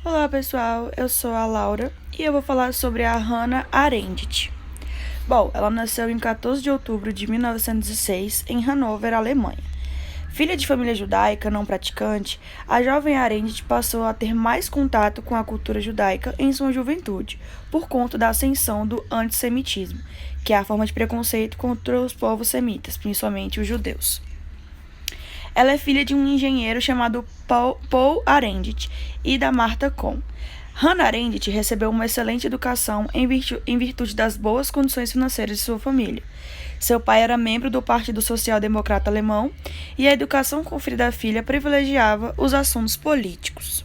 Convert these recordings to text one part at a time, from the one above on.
Olá pessoal, eu sou a Laura e eu vou falar sobre a Hannah Arendt. Bom, ela nasceu em 14 de outubro de 1906 em Hannover, Alemanha. Filha de família judaica não praticante, a jovem Arendt passou a ter mais contato com a cultura judaica em sua juventude, por conta da ascensão do antissemitismo, que é a forma de preconceito contra os povos semitas, principalmente os judeus. Ela é filha de um engenheiro chamado Paul Arendt e da Martha Kohn. Hannah Arendt recebeu uma excelente educação em virtude das boas condições financeiras de sua família. Seu pai era membro do Partido Social Democrata Alemão e a educação conferida à filha privilegiava os assuntos políticos.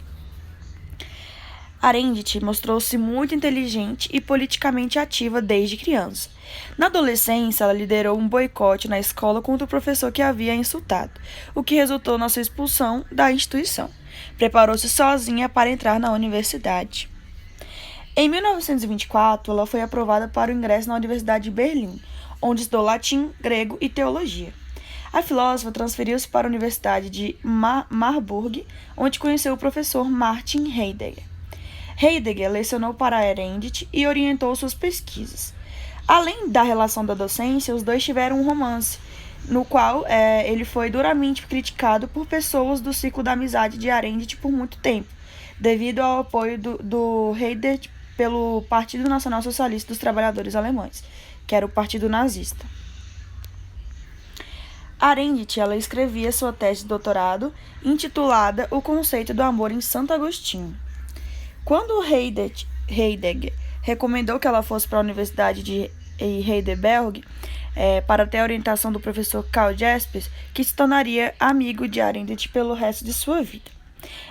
Arendt mostrou-se muito inteligente e politicamente ativa desde criança. Na adolescência, ela liderou um boicote na escola contra o professor que a havia insultado, o que resultou na sua expulsão da instituição. Preparou-se sozinha para entrar na universidade. Em 1924, ela foi aprovada para o ingresso na Universidade de Berlim, onde estudou latim, grego e teologia. A filósofa transferiu-se para a Universidade de Marburg, onde conheceu o professor Martin Heidegger. Heidegger lecionou para Arendt e orientou suas pesquisas. Além da relação da docência, os dois tiveram um romance, no qual ele foi duramente criticado por pessoas do ciclo da amizade de Arendt por muito tempo, devido ao apoio do Heidegger pelo Partido Nacional Socialista dos Trabalhadores Alemães, que era o partido nazista. Arendt ela escrevia sua tese de doutorado, intitulada O Conceito do Amor em Santo Agostinho. Quando Heidegger recomendou que ela fosse para a Universidade de Heidelberg para ter a orientação do professor Karl Jaspers, que se tornaria amigo de Arendt pelo resto de sua vida.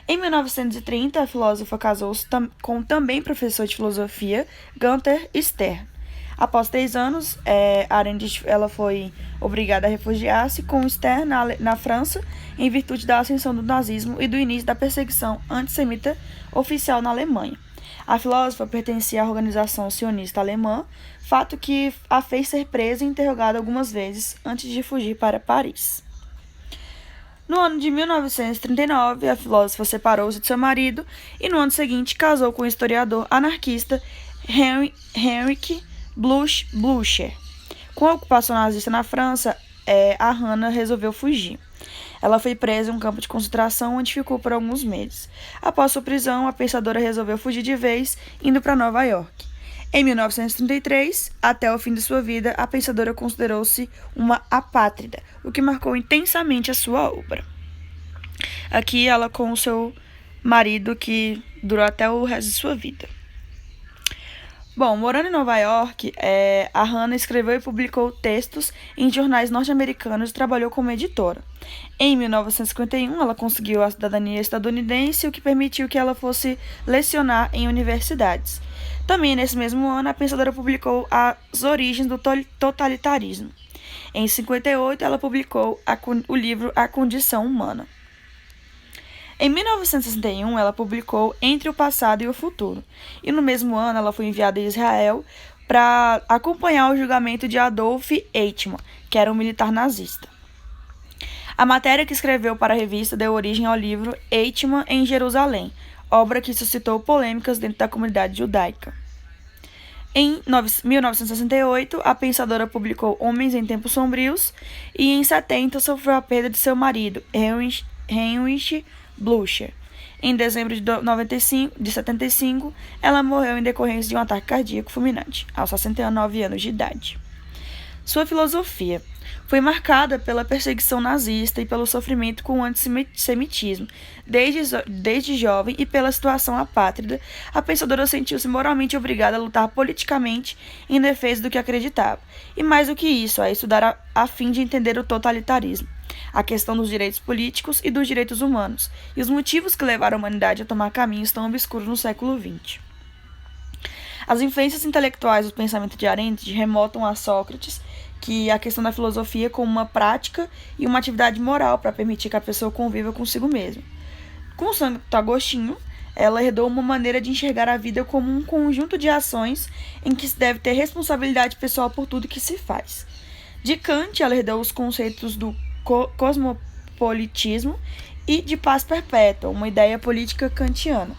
Em 1930, a filósofa casou-se com o também professor de filosofia, Gunther Stern. Após 3 anos, Arendt ela foi obrigada a refugiar-se com Stern na França, em virtude da ascensão do nazismo e do início da perseguição antissemita oficial na Alemanha. A filósofa pertencia à organização sionista alemã, fato que a fez ser presa e interrogada algumas vezes antes de fugir para Paris. No ano de 1939, a filósofa separou-se de seu marido e no ano seguinte casou com o historiador anarquista Heinrich Blücher. Com a ocupação nazista na França, a Hannah resolveu fugir. Ela foi presa em um campo de concentração onde ficou por alguns meses. Após sua prisão, a pensadora resolveu fugir de vez, indo para Nova York. Em 1933, até o fim de sua vida, a pensadora considerou-se uma apátrida, o que marcou intensamente a sua obra. Aqui ela com o seu marido, que durou até o resto de sua vida. Bom, morando em Nova York, a Hannah escreveu e publicou textos em jornais norte-americanos e trabalhou como editora. Em 1951, ela conseguiu a cidadania estadunidense, o que permitiu que ela fosse lecionar em universidades. Também nesse mesmo ano, a pensadora publicou As Origens do Totalitarismo. Em 58, ela publicou o livro A Condição Humana. Em 1961, ela publicou Entre o Passado e o Futuro, e no mesmo ano ela foi enviada a Israel para acompanhar o julgamento de Adolf Eichmann, que era um militar nazista. A matéria que escreveu para a revista deu origem ao livro Eichmann em Jerusalém, obra que suscitou polêmicas dentro da comunidade judaica. Em 1968, a pensadora publicou Homens em Tempos Sombrios e em 70 sofreu a perda de seu marido, Heinrich Blücher. Em dezembro de 75, ela morreu em decorrência de um ataque cardíaco fulminante, aos 69 anos de idade. Sua filosofia foi marcada pela perseguição nazista e pelo sofrimento com o antissemitismo. Desde jovem e pela situação apátrida, a pensadora sentiu-se moralmente obrigada a lutar politicamente em defesa do que acreditava. E mais do que isso, a estudar a fim de entender o totalitarismo, a questão dos direitos políticos e dos direitos humanos, e os motivos que levaram a humanidade a tomar caminhos tão obscuros no século XX. As influências intelectuais do pensamento de Arendt remontam a Sócrates, que a questão da filosofia como uma prática e uma atividade moral para permitir que a pessoa conviva consigo mesma. Com Santo Agostinho, ela herdou uma maneira de enxergar a vida como um conjunto de ações em que se deve ter responsabilidade pessoal por tudo que se faz. De Kant, ela herdou os conceitos do cosmopolitismo e de paz perpétua, uma ideia política kantiana.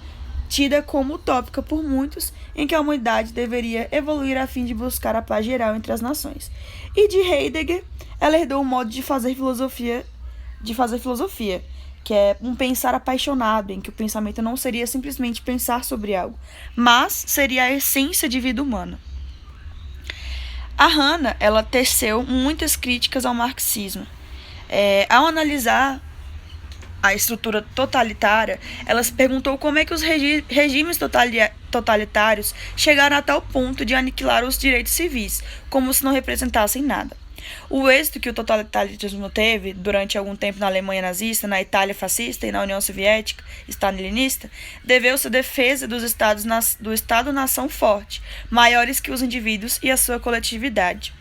tida como utópica por muitos, em que a humanidade deveria evoluir a fim de buscar a paz geral entre as nações. E de Heidegger, ela herdou um modo de fazer filosofia, que é um pensar apaixonado, em que o pensamento não seria simplesmente pensar sobre algo, mas seria a essência de vida humana. A Hannah, ela teceu muitas críticas ao marxismo. Ao analisar a estrutura totalitária, ela se perguntou como é que os regimes totalitários chegaram a tal ponto de aniquilar os direitos civis, como se não representassem nada. O êxito que o totalitarismo teve durante algum tempo na Alemanha nazista, na Itália fascista e na União Soviética stalinista deveu-se à defesa do Estado-nação forte, maiores que os indivíduos e a sua coletividade.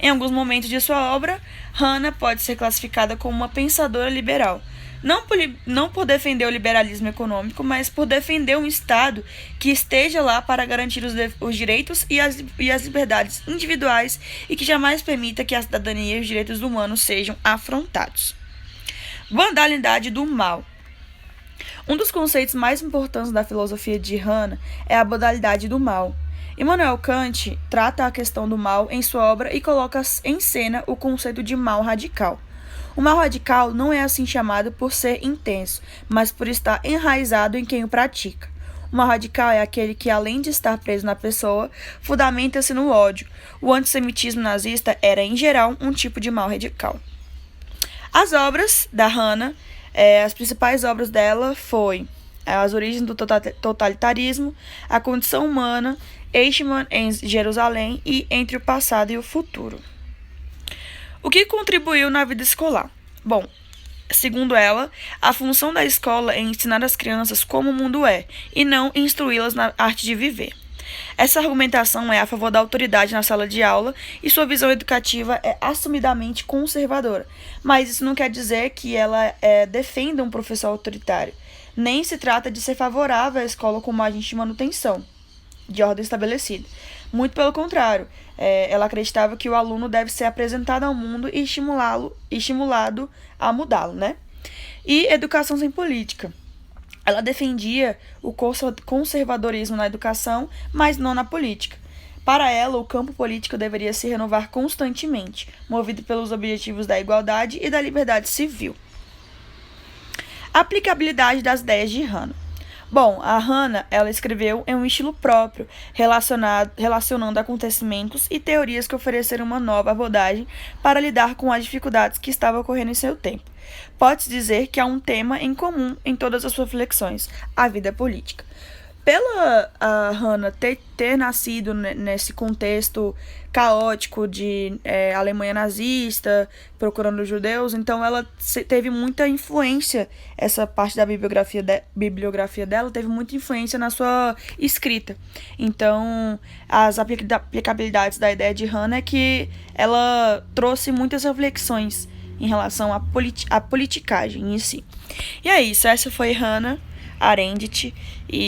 Em alguns momentos de sua obra, Hannah pode ser classificada como uma pensadora liberal, não por defender o liberalismo econômico, mas por defender um Estado que esteja lá para garantir os direitos e as liberdades individuais e que jamais permita que a cidadania e os direitos humanos sejam afrontados. Modalidade do mal. Um dos conceitos mais importantes da filosofia de Hannah é a modalidade do mal. Immanuel Kant trata a questão do mal em sua obra e coloca em cena o conceito de mal radical. O mal radical não é assim chamado por ser intenso, mas por estar enraizado em quem o pratica. O mal radical é aquele que, além de estar preso na pessoa, fundamenta-se no ódio. O antissemitismo nazista era, em geral, um tipo de mal radical. As obras da Hannah, as principais obras dela foi As Origens do Totalitarismo, A Condição Humana, Eichmann em Jerusalém e Entre o Passado e o Futuro. O que contribuiu na vida escolar? Bom, segundo ela, a função da escola é ensinar as crianças como o mundo é, e não instruí-las na arte de viver. Essa argumentação é a favor da autoridade na sala de aula e sua visão educativa é assumidamente conservadora, mas isso não quer dizer que ela defenda um professor autoritário. Nem se trata de ser favorável à escola como agente de manutenção de ordem estabelecida. Muito pelo contrário, ela acreditava que o aluno deve ser apresentado ao mundo e estimulado a mudá-lo, né? E educação sem política. Ela defendia o conservadorismo na educação, mas não na política. Para ela, o campo político deveria se renovar constantemente, movido pelos objetivos da igualdade e da liberdade civil. Aplicabilidade das ideias de Hannah. Bom, a Hannah, ela escreveu em um estilo próprio, relacionando acontecimentos e teorias que ofereceram uma nova abordagem para lidar com as dificuldades que estavam ocorrendo em seu tempo. Pode-se dizer que há um tema em comum em todas as suas reflexões, a vida política. Pela Hannah ter nascido nesse contexto caótico de Alemanha nazista, procurando judeus, então ela teve muita influência, essa parte da bibliografia dela teve muita influência na sua escrita. Então, as aplicabilidades da ideia de Hannah é que ela trouxe muitas reflexões em relação à politicagem em si. E é isso, essa foi Hannah Arendt.